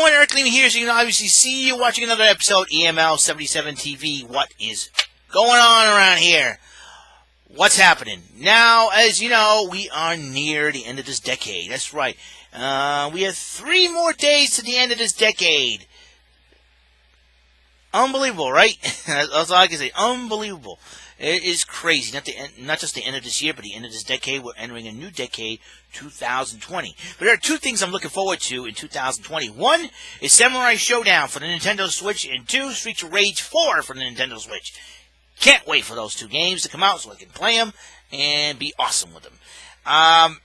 everyone, Eric Lehman here, so you can obviously see you watching another episode, EML77 TV. What is going on around here? What's happening? Now, as you know, we are near the end of this decade. That's right. We have 3 more days to the end of this decade. Unbelievable, right? That's all I can say. Unbelievable. It is crazy. Not just the end of this year, but the end of this decade. We're entering a new decade, 2020. But there are 2 things I'm looking forward to in 2020. 1 is Samurai Showdown for the Nintendo Switch, and 2, Streets of Rage 4 for the Nintendo Switch. Can't wait for those 2 games to come out so I can play them and be awesome with them. I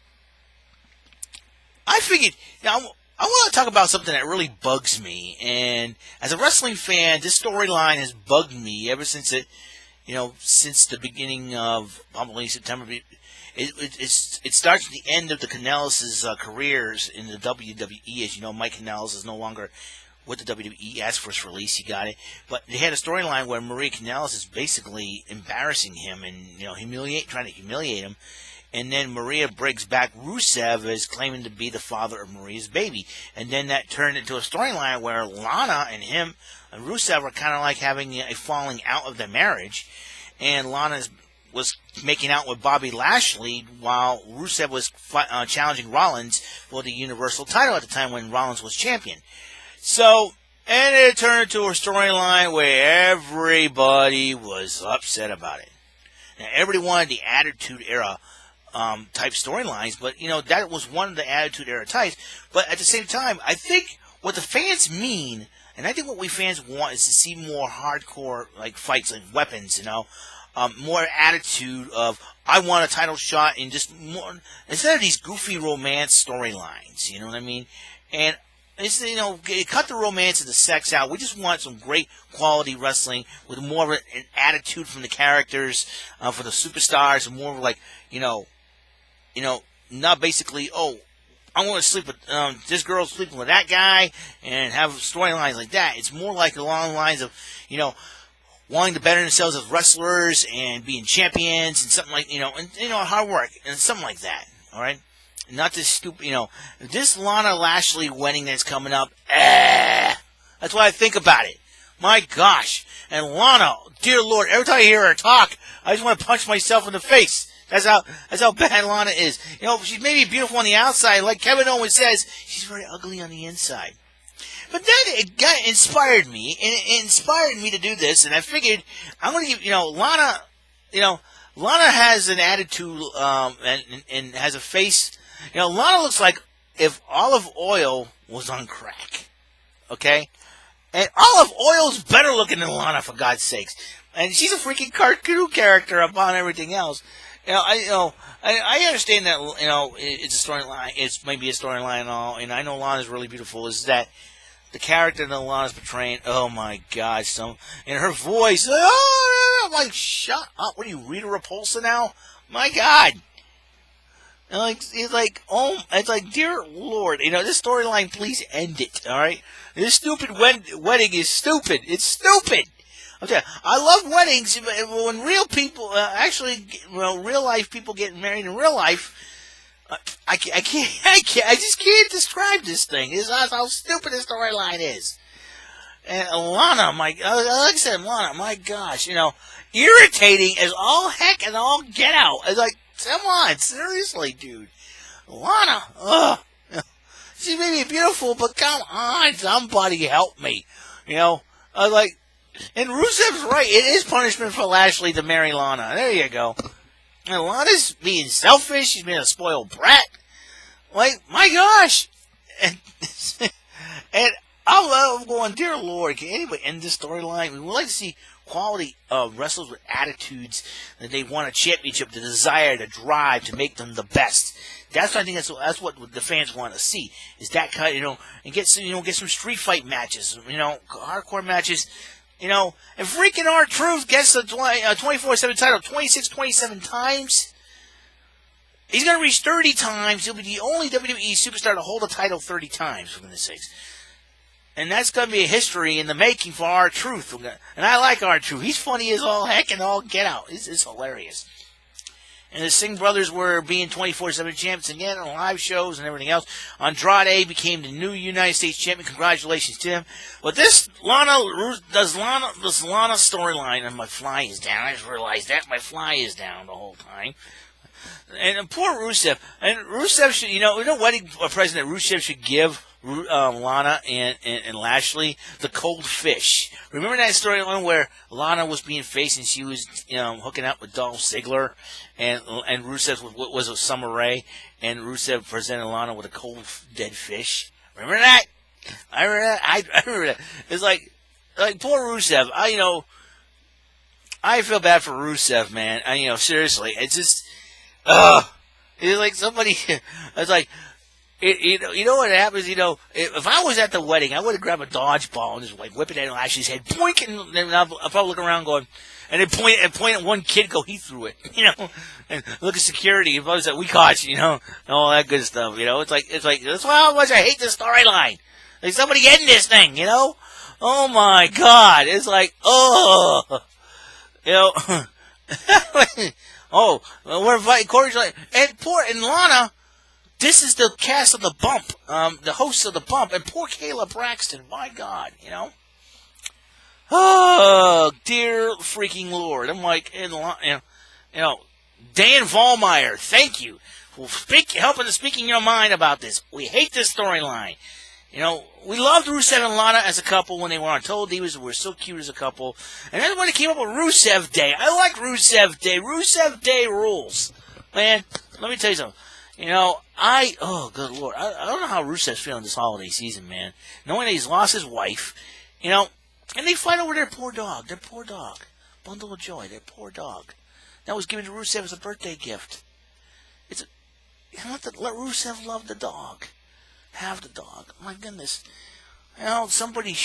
figured, I want to talk about something that really bugs me. And as a wrestling fan, this storyline has bugged me ever since since the beginning of probably September. It starts at the end of the Kanellis' careers in the WWE. As you know, Mike Kanellis is no longer with the WWE. He asked for his release, he got it. But they had a storyline where Maria Kanellis is basically embarrassing him and trying to humiliate him. And then Maria brings back Rusev as claiming to be the father of Maria's baby. And then that turned into a storyline where Lana and him and Rusev were kind of like having a falling out of their marriage. And Lana was making out with Bobby Lashley while Rusev was challenging Rollins for the Universal title at the time when Rollins was champion. So, and it turned into a storyline where everybody was upset about it. Now, everybody wanted the Attitude Era type storylines, but that was one of the Attitude Era types. But at the same time, I think what the fans mean, and I think what we fans want, is to see more hardcore like fights, like weapons, more attitude of I want a title shot, and just more instead of these goofy romance storylines. You know what I mean? And it's cut the romance and the sex out. We just want some great quality wrestling with more of an attitude from the characters, for the superstars, and more of like not basically, I want to sleep with this girl's sleeping with that guy and have storylines like that. It's more like along the lines of wanting to better themselves as wrestlers and being champions and something like hard work and something like that. All right, not this stupid this Lana Lashley wedding that's coming up. That's what I think about it. My gosh, and Lana, dear Lord, every time I hear her talk, I just want to punch myself in the face. That's how bad Lana is. She's maybe beautiful on the outside, like Kevin Owens says, she's very ugly on the inside. But then it inspired me, and it inspired me to do this, and I figured I'm going to give, Lana, Lana has an attitude, and has a face, Lana looks like if olive oil was on crack, okay? And olive oil's better looking than Lana, for God's sakes. And she's a freaking cartoon character upon everything else. I understand that, it's a storyline, it's maybe a storyline and all, and I know Lana's really beautiful, is that the character that Lana's portraying, oh my God, and her voice, I'm like, shut up, what are you, Rita Repulsa now? My God. And it's like, dear Lord, this storyline, please end it, alright? This stupid wedding is stupid, it's stupid! Okay, I love weddings, but when real people, real life people getting married in real life, I just can't describe this thing. This is how stupid this storyline is. And Lana, like I said, Lana, my gosh, irritating as all heck and all get out. It's like, come on, seriously, dude. Lana, she may be beautiful, but come on, somebody help me. And Rusev's right. It is punishment for Lashley to marry Lana. There you go. And Lana's being selfish. She's being a spoiled brat. Like, my gosh. And I'm going, dear Lord, can anybody end this storyline? We would like to see quality wrestlers with attitudes that they want a championship, the desire, the drive to make them the best. That's what I think. That's what the fans want to see. Is that kind, and get some street fight matches, hardcore matches. And freaking R-Truth gets the 24/7 title 27 times. He's going to reach 30 times. He'll be the only WWE superstar to hold a title 30 times, for goodness sakes. And that's going to be a history in the making for R-Truth. And I like R-Truth. He's funny as all heck and all get out. It's hilarious. And the Singh brothers were being 24/7 champions again on live shows and everything else. Andrade became the new United States champion. Congratulations to him. But this Lana storyline, and my fly is down. I just realized that my fly is down the whole time. And poor Rusev. And Rusev should, wedding present that Rusev should give Lana and Lashley? The cold fish. Remember that storyline where Lana was being faced and she was hooking up with Dolph Ziggler, and Rusev was a Summer Rae, and Rusev presented Lana with a cold dead fish. Remember that? I remember that. It's like poor Rusev. I feel bad for Rusev, man. Seriously, it's just. It's like somebody. It's like, you know what happens. If I was at the wedding, I would have grabbed a dodgeball and just whip it at Lashley's head, boink, and then I'll probably look around going, and then point at one kid, go, he threw it, and look at security. If I was like, we caught you, and all that good stuff. It's like that's how much I hate this storyline. Like somebody getting this thing, Oh my God, it's like, Oh, we're inviting Corey and Lana. This is the cast of the Bump, the hosts of the Bump, and poor Kayla Braxton. My God, Oh, dear freaking Lord! I'm like, Dan Vollmeyer, thank you for helping to speaking your mind about this. We hate this storyline. We loved Rusev and Lana as a couple when they were on Total Divas. We were so cute as a couple. And then when they came up with Rusev Day, I like Rusev Day. Rusev Day rules. Man, let me tell you something. Oh, good Lord. I don't know how Rusev's feeling this holiday season, man. Knowing that he's lost his wife, and they fight over their poor dog. Their poor dog. Bundle of joy. Their poor dog. That was given to Rusev as a birthday gift. Let Rusev love the dog. Have the dog. My goodness. Somebody.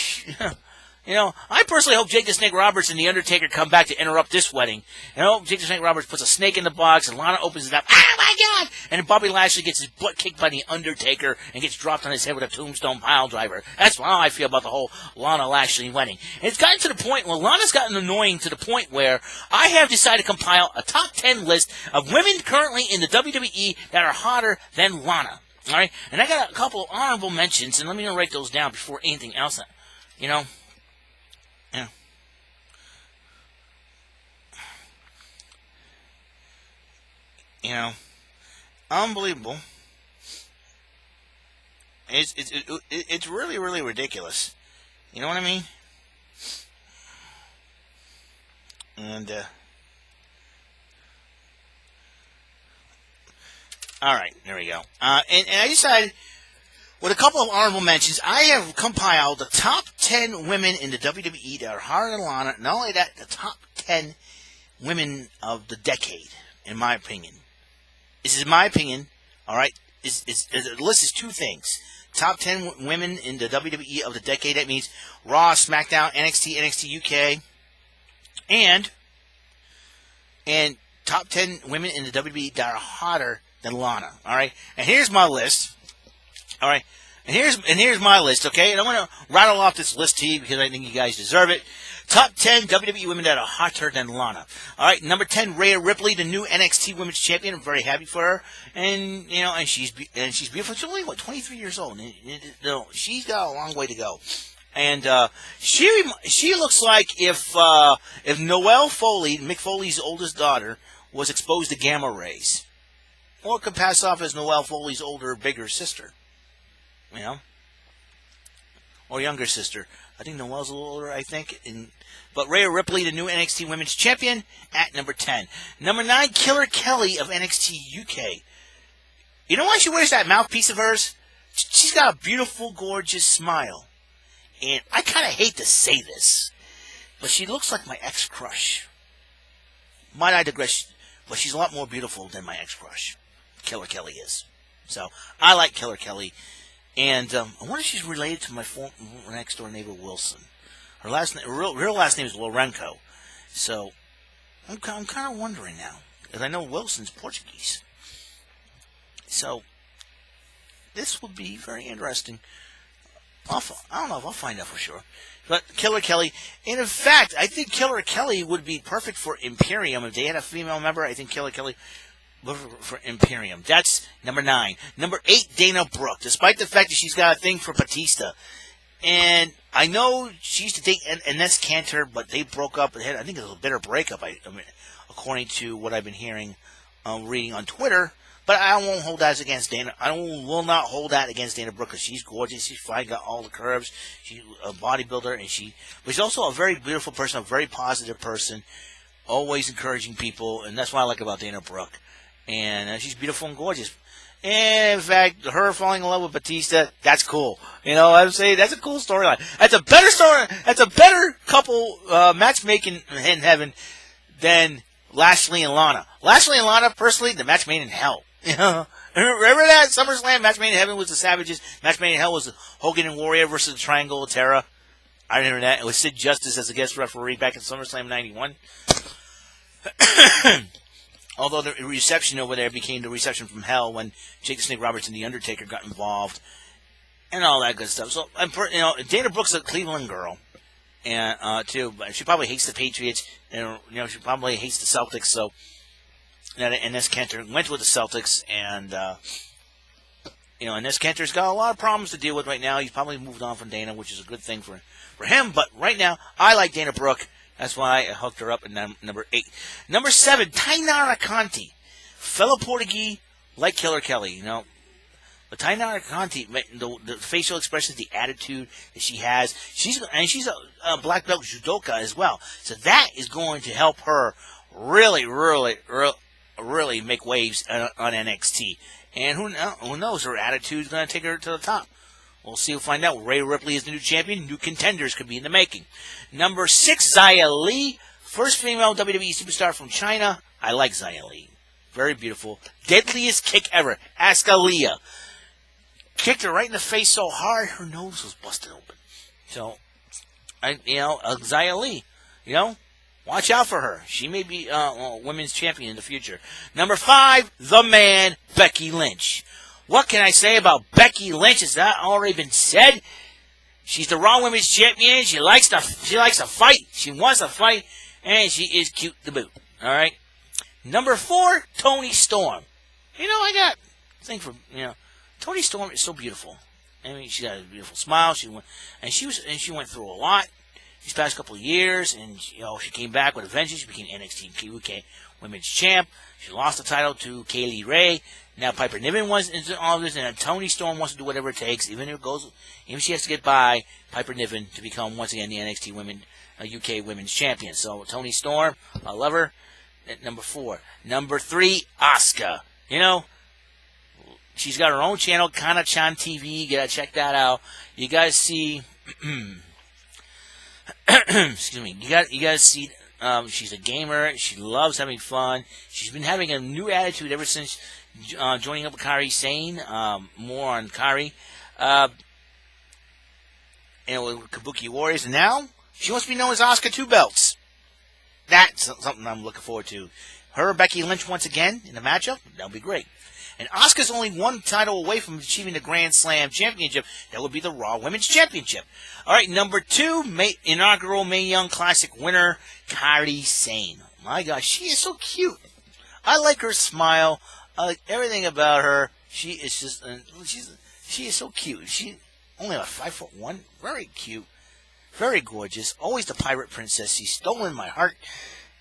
I personally hope Jake the Snake Roberts and The Undertaker come back to interrupt this wedding. I hope Jake the Snake Roberts puts a snake in the box and Lana opens it up. Oh my God! And then Bobby Lashley gets his butt kicked by The Undertaker and gets dropped on his head with a tombstone pile driver. That's how I feel about the whole Lana Lashley wedding. And it's gotten to the point where Lana's gotten annoying to the point where I have decided to compile a top 10 list of women currently in the WWE that are hotter than Lana. All right, and I got a couple of honorable mentions, and let me write those down before anything else. Unbelievable. It's really, really ridiculous. You know what I mean? And all right, there we go. And I decided, with a couple of honorable mentions, I have compiled the top 10 women in the WWE that are hotter than Lana. Not only that, the top 10 women of the decade, in my opinion. This is my opinion, all right? The list is two things. Top 10 women in the WWE of the decade. That means Raw, SmackDown, NXT, NXT UK, and top 10 women in the WWE that are hotter than Lana. All right, and here's my list. All right, and here's my list. Okay, and I'm gonna rattle off this list to you because I think you guys deserve it. Top 10 WWE women that are hotter than Lana. All right, number 10, Rhea Ripley, the new NXT Women's Champion. I'm very happy for her, and she's beautiful. She's only 23 years old. She's got a long way to go. And she looks like if Noelle Foley, Mick Foley's oldest daughter, was exposed to gamma rays. Or could pass off as Noelle Foley's older, bigger sister. Or younger sister. I think Noelle's a little older, I think. But Rhea Ripley, the new NXT Women's Champion, at number 10. Number 9, Killer Kelly of NXT UK. You know why she wears that mouthpiece of hers? She's got a beautiful, gorgeous smile. And I kind of hate to say this, but she looks like my ex-crush. Might I digress? But she's a lot more beautiful than my ex-crush. Killer Kelly is. So, I like Killer Kelly. And I wonder if she's related to my next-door neighbor, Wilson. Her real last name is Lorenco. So, I'm kind of wondering now. Because I know Wilson's Portuguese. So, this will be very interesting. I don't know if I'll find out for sure. But Killer Kelly, and in fact, I think Killer Kelly would be perfect for Imperium. If they had a female member, I think Killer Kelly for Imperium. That's number 9. Number 8, Dana Brooke. Despite the fact that she's got a thing for Batista, and I know she used to date Ines Cantor, but they broke up. I think it was a bitter breakup. I mean, according to what I've been hearing, reading on Twitter. But I won't hold that against Dana. Will not hold that against Dana Brooke, because she's gorgeous. She's fine, got all the curves. She's a bodybuilder, and she's also a very beautiful person, a very positive person, always encouraging people, and that's what I like about Dana Brooke. And she's beautiful and gorgeous. And in fact, her falling in love with Batista, that's cool. You know, I would say that's a cool storyline. That's a better story. That's a better couple matchmaking in heaven than Lashley and Lana. Lashley and Lana, personally, the match made in hell. You know, remember that SummerSlam match made in heaven was the Savages. Match made in hell was Hogan and Warrior versus the Triangle of Terror. I remember that. It was Sid Justice as a guest referee back in SummerSlam '91. Although the reception over there became the reception from hell when Jake the Snake Roberts and The Undertaker got involved, and all that good stuff. So, you know, Dana Brooke's a Cleveland girl, and too. But she probably hates the Patriots, and you know, she probably hates the Celtics. So, and Ines Cantor went with the Celtics, and you know, Ines Cantor's got a lot of problems to deal with right now. He's probably moved on from Dana, which is a good thing for him. But right now, I like Dana Brooke. That's why I hooked her up at number 8. Number 7, Tainara Conti. Fellow Portuguese like Killer Kelly, you know. But Tainara Conti, the facial expressions, the attitude that she has, she's a black belt judoka as well. So that is going to help her really make waves on NXT. And who knows, her attitude is going to take her to the top. We'll see. We'll find out. Rhea Ripley is the new champion. New contenders could be in the making. Number 6, Xia Li. First female WWE superstar from China. I like Xia Li. Very beautiful. Deadliest kick ever. Ask Aaliyah. Kicked her right in the face so hard, her nose was busted open. So, Xia Li, you know, watch out for her. She may be women's champion in the future. Number 5, the man, Becky Lynch. What can I say about Becky Lynch? Has that already been said? She's the Raw Women's Champion. She likes to fight. She wants to fight, and she is cute to boot. All right. Number 4, Toni Storm. You know, I got a thing for Toni Storm is so beautiful. I mean, she got a beautiful smile. She went through a lot these past couple of years, and she came back with a vengeance. She became NXT UK Women's Champ. She lost the title to Kaylee Ray. Now Piper Niven wants into all of this, and Toni Storm wants to do whatever it takes, even if she has to get by Piper Niven to become once again the NXT UK Women's Champion. So Toni Storm, I love her. At number 4, number 3, Asuka. You know, she's got her own channel, Kana-chan TV. You gotta check that out. You guys see, excuse me. You gotta see. She's a gamer. She loves having fun. She's been having a new attitude ever since joining up with Kairi Sane. More on Kairi. And with Kabuki Warriors. And now, she wants to be known as Asuka Two Belts. That's something I'm looking forward to. Her and Becky Lynch once again in the matchup. That'll be great. And Asuka's only one title away from achieving the Grand Slam Championship. That would be the Raw Women's Championship. All right, number 2, inaugural Mae Young Classic winner, Kairi Sane. My gosh, she is so cute. I like her smile. I like everything about her. She is just, she is so cute. She's only about 5'1", very cute, very gorgeous. Always the pirate princess. She's stolen my heart.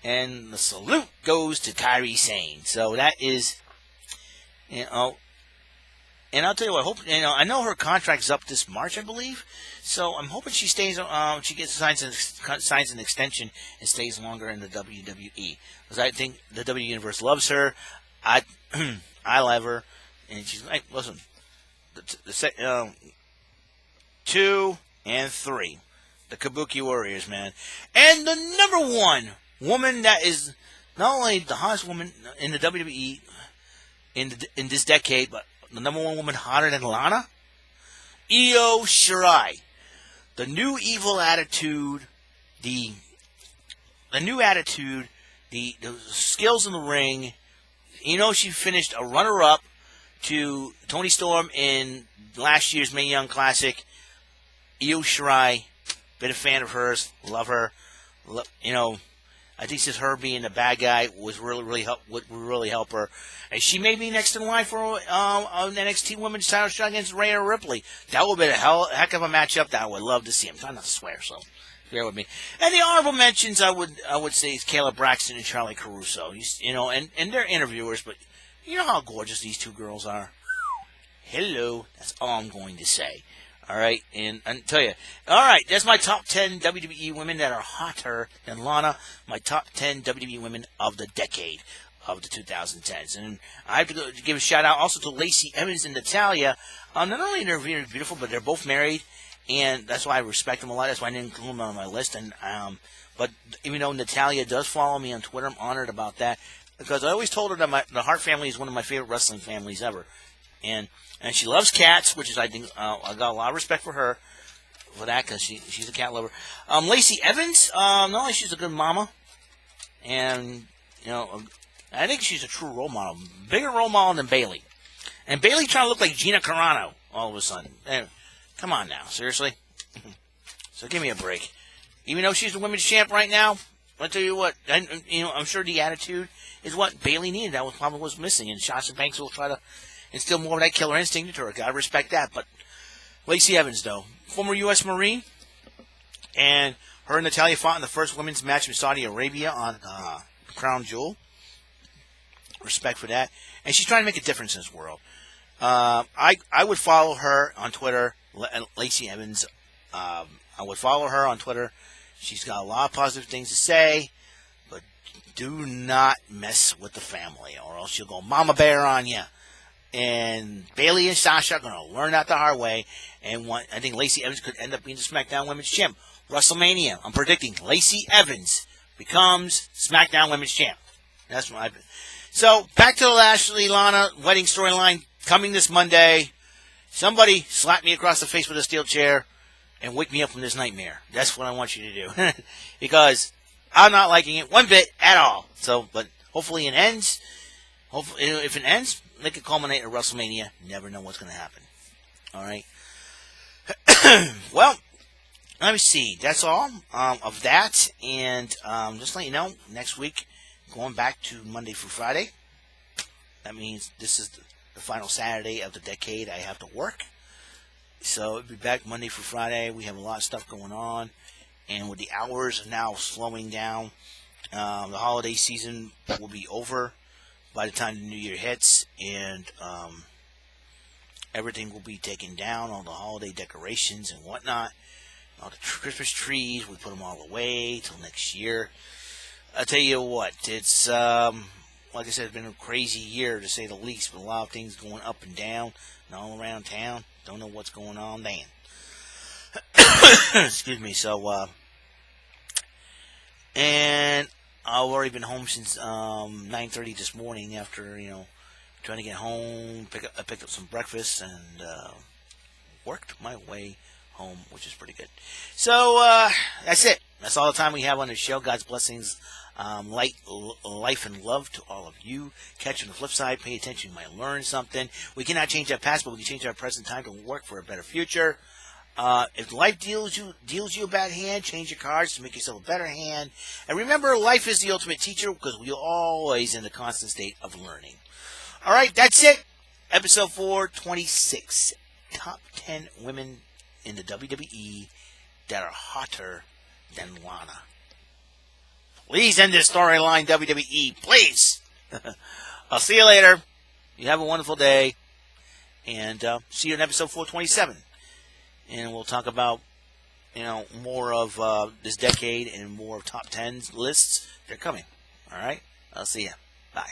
And the salute goes to Kairi Sane. So that is, and I'll tell you what, I know her contract's up this March, I believe. So I'm hoping she stays, she gets signs an extension and stays longer in the WWE. Because I think the W Universe loves her. I love her. And she's like, listen, 2 and 3. The Kabuki Warriors, man. And the number 1 woman that is not only the hottest woman in the WWE in this decade, but the number 1 woman hotter than Lana, Io Shirai. The new evil attitude, the skills in the ring. You know, she finished a runner-up to Toni Storm in last year's Mae Young Classic. Io Shirai, been a fan of hers, love her. I think just her being the bad guy would really help her. And she may be next in line for an NXT Women's Title shot against Rhea Ripley. That would be a heck of a matchup that I would love to see. I'm trying not to swear, so bear with me. And the honorable mentions I would say is Kayla Braxton and Charlie Caruso. And they're interviewers, but you know how gorgeous these two girls are. Hello, that's all I'm going to say. All right, and I tell you, all right, that's my top 10 WWE women that are hotter than Lana. My top 10 WWE women of the decade of the 2010s, and I have to give a shout out also to Lacey Evans and Natalya. Not only are they beautiful, but they're both married, and that's why I respect them a lot. That's why I didn't include them on my list. And but even though Natalya does follow me on Twitter, I'm honored about that because I always told her that the Hart family is one of my favorite wrestling families ever, and she loves cats, which is, I think, I got a lot of respect for her for that because she's a cat lover. Lacey Evans, not only she's a good mama, and, I think she's a true role model. Bigger role model than Bayley. And Bayley trying to look like Gina Carano all of a sudden. Come on now, seriously? So give me a break. Even though she's the women's champ right now, I'll tell you what, I'm sure the attitude is what Bayley needed. That was probably what's missing, and Sasha Banks will try to instill more of that killer instinct into her. Gotta respect that. But Lacey Evans, though, former U.S. Marine, and her and Natalya fought in the first women's match in Saudi Arabia on Crown Jewel. Respect for that. And she's trying to make a difference in this world. I would follow her on Twitter, Lacey Evans. I would follow her on Twitter. She's got a lot of positive things to say, but do not mess with the family, or else she'll go mama bear on you. And Bayley and Sasha are going to learn that the hard way. And I think Lacey Evans could end up being the SmackDown Women's Champ. WrestleMania, I'm predicting Lacey Evans becomes SmackDown Women's Champ. That's what So, back to the Lashley Lana wedding storyline coming this Monday. Somebody slap me across the face with a steel chair and wake me up from this nightmare. That's what I want you to do. Because I'm not liking it one bit at all. So, but hopefully it ends. Hopefully, if it ends, they could culminate at WrestleMania. Never know what's going to happen. All right. Well, let me see. That's all of that. And just to let you know, next week, going back to Monday through Friday. That means this is the final Saturday of the decade I have to work. So it'll be back Monday through Friday. We have a lot of stuff going on. And with the hours now slowing down, the holiday season will be over by the time the new year hits, and everything will be taken down, all the holiday decorations and whatnot, all the Christmas trees, we put them all away till next year. I'll tell you what, it's, like I said, it's been a crazy year to say the least, but a lot of things going up and down and all around town. Don't know what's going on, Dan. Excuse me, so, and I've already been home since 9:30 this morning after, trying to get home, I picked up some breakfast, and worked my way home, which is pretty good. So, that's it. That's all the time we have on the show. God's blessings, light, life, and love to all of you. Catch on the flip side. Pay attention. You might learn something. We cannot change our past, but we can change our present time to work for a better future. If life deals you a bad hand, change your cards to make yourself a better hand. And remember, life is the ultimate teacher because we're always in the constant state of learning. All right, that's it. Episode 426. Top 10 women in the WWE that are hotter than Lana. Please end this storyline, WWE. Please. I'll see you later. You have a wonderful day. And see you in episode 427. And we'll talk about, more of this decade and more top 10 lists. They're coming. All right? I'll see you. Bye.